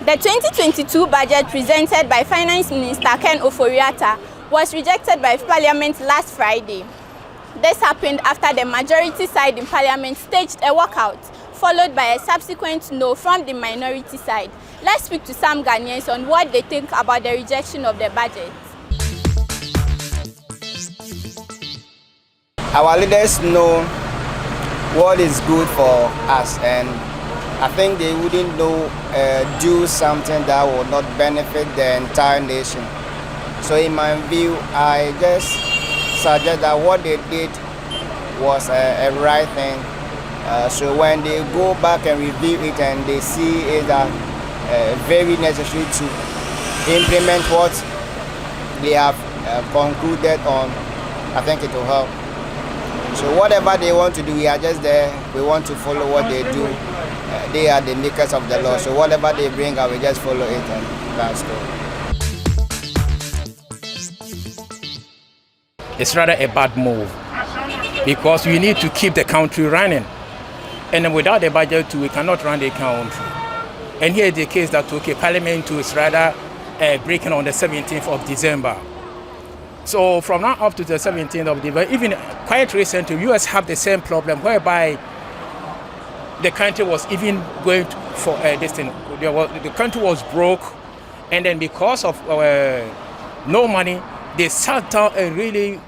The 2022 budget presented by Finance Minister Ken Ofori-Atta was rejected by Parliament last Friday. This happened after the majority side in Parliament staged a walkout, followed by a subsequent no from the minority side. Let's speak to some Ghanaians on what they think about the rejection of the budget. Our leaders know what is good for us, and I think they wouldn't do something that would not benefit the entire nation. So in my view, I just suggest that what they did was a right thing. So when they go back and review it and they see it very necessary to implement what they have concluded on, I think it will help. So whatever they want to do, we are just there. We want to follow what they do. They are the makers of the law. So whatever they bring, I will just follow it, and that's good. It's rather a bad move because we need to keep the country running. And without the budget, we cannot run the country. And here is the case that, okay, Parliament is rather breaking on the 17th of December. So from now up to the 17th of December, even quite recently, US have the same problem whereby the country was even going for this thing. The country was broke, and then because of no money, they sat down and really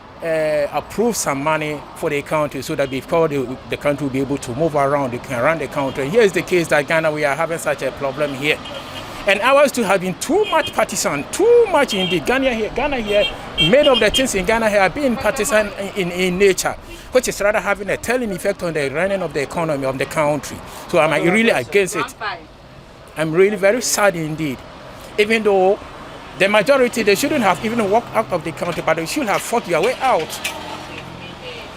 approved some money for the country so that before the country will be able to move around, they can run the country. And here is the case that Ghana, we are having such a problem here. And ours to have been too much partisan, too much indeed. Ghana here, many of the things in Ghana here have been partisan in nature, which is rather having a telling effect on the running of the economy of the country. So I'm really against it. I'm really very sad indeed. Even though the majority, they shouldn't have even walked out of the country, but they should have fought their way out.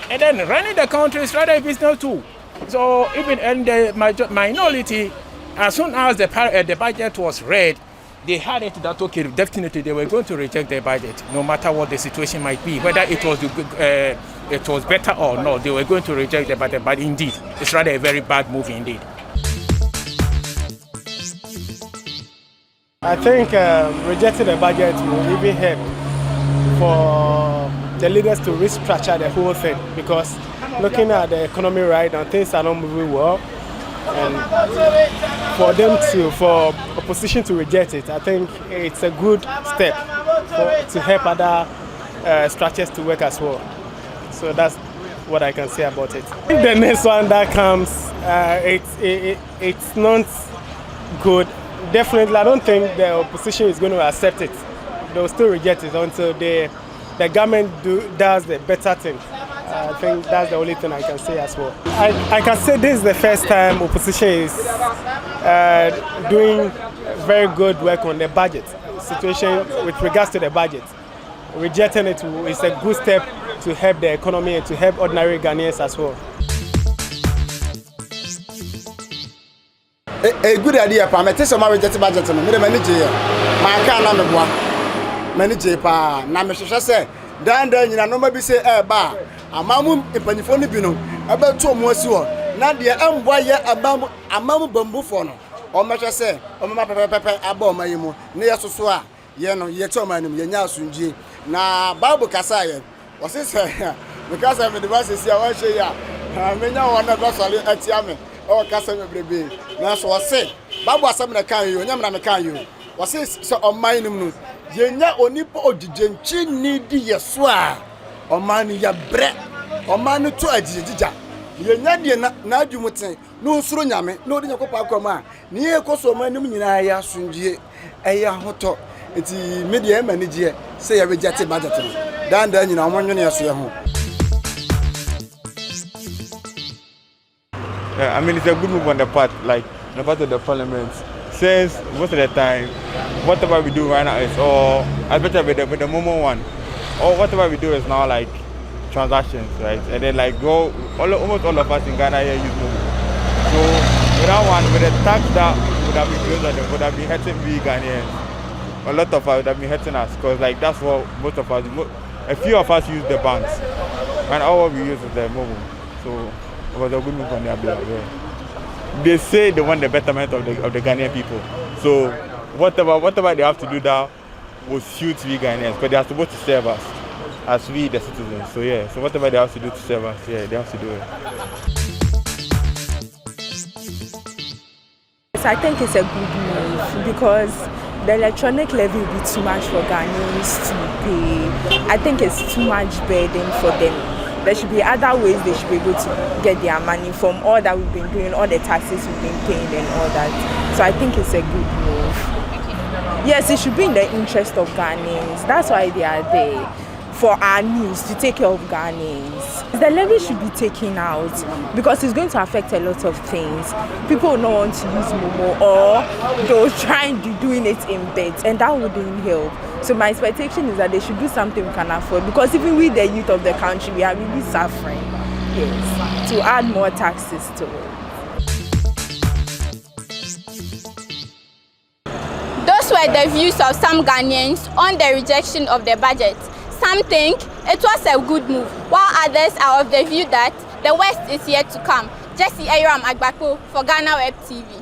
And then running the country is rather a business too. So even in the minority, as soon as the budget was read, they had it that, okay, definitely they were going to reject the budget, no matter what the situation might be, whether it was better or not, they were going to reject the budget. But indeed, it's rather a very bad move indeed. I think rejecting the budget will even help for the leaders to restructure the whole thing, because looking at the economy right now, things are not moving well. And for opposition to reject it, I think it's a good step to help other structures to work as well. So that's what I can say about it. The next one that comes, it's not good. Definitely, I don't think the opposition is going to accept it. They'll still reject it until the government does the better thing. I think that's the only thing I can say as well. I can say this is the first time opposition is doing very good work on the budget situation with regards to the budget. Rejecting it is a good step to help the economy and to help ordinary Ghanaians as well. A good idea, pa. Me tell you, reject budget no. Me dey manage here. My car na me boa. Manage pa. Na me hwehwe say dan nyina no ma bi say ba. Amamu empanifo no bi no. Aba to mo asi ho. Na de amboa ye amamu bambufo no. O me hwehwe say o me ma pepepe aba o mayi mu. Ne yesoso a ye no ye to manim ye nya asunjie. Na Bible kasa ye. O say because I me the verse say I wan share ya. Me nya wona do sole atia me. O kasa me brebe. Na so say Bible asem na kan yo, nyam na me kan yo. O say so o man nim no. Ye nya onipa odigenchi ni di yeso a o man ya bre. O man to agigija. Ye nya de na adwumten no nsuro nyame na odi nyakopa akoma ne ye koso man nim nyina ya asunjie eya hoto enti media e manage say ya reject budget no. Dan nyina o monwene yeso ye ho. I mean, it's a good move on the part of the parliament. Since most of the time, whatever we do right now is all, especially with the Momo one, or whatever we do is now like transactions, right? And then like almost all of us in Ghana here use Momo. So without one, with the tax that would have been closed, and would have been hurting we Ghanaians. A lot of us would have been hurting us, because like that's what most of us, a few of us use the banks, and all what we use is the Momo. So it was a good move on their behalf. They say they want the betterment of the Ghanaian people. So whatever they have to do that will suit we Ghanaians, but they are supposed to serve us as we the citizens. So yeah, so whatever they have to do to serve us, yeah, they have to do it. I think it's a good move because the electronic levy will be too much for Ghanaians to pay. I think it's too much burden for them. There should be other ways they should be able to get their money from all that we've been doing, all the taxes we've been paying and all that. So I think it's a good move. Yes, it should be in the interest of Ghanaians. That's why they are there, for our needs, to take care of Ghanaians. The levy should be taken out because it's going to affect a lot of things. People will not want to use Momo, or they'll try and be doing it in beds, and that wouldn't help. So my expectation is that they should do something we can afford, because even with the youth of the country, we are really suffering. Yes, to add more taxes to it. Those were the views of some Ghanaians on the rejection of the budget. Some think it was a good move, while others are of the view that the worst is yet to come. Jessie Ayram Agbako for Ghana Web TV.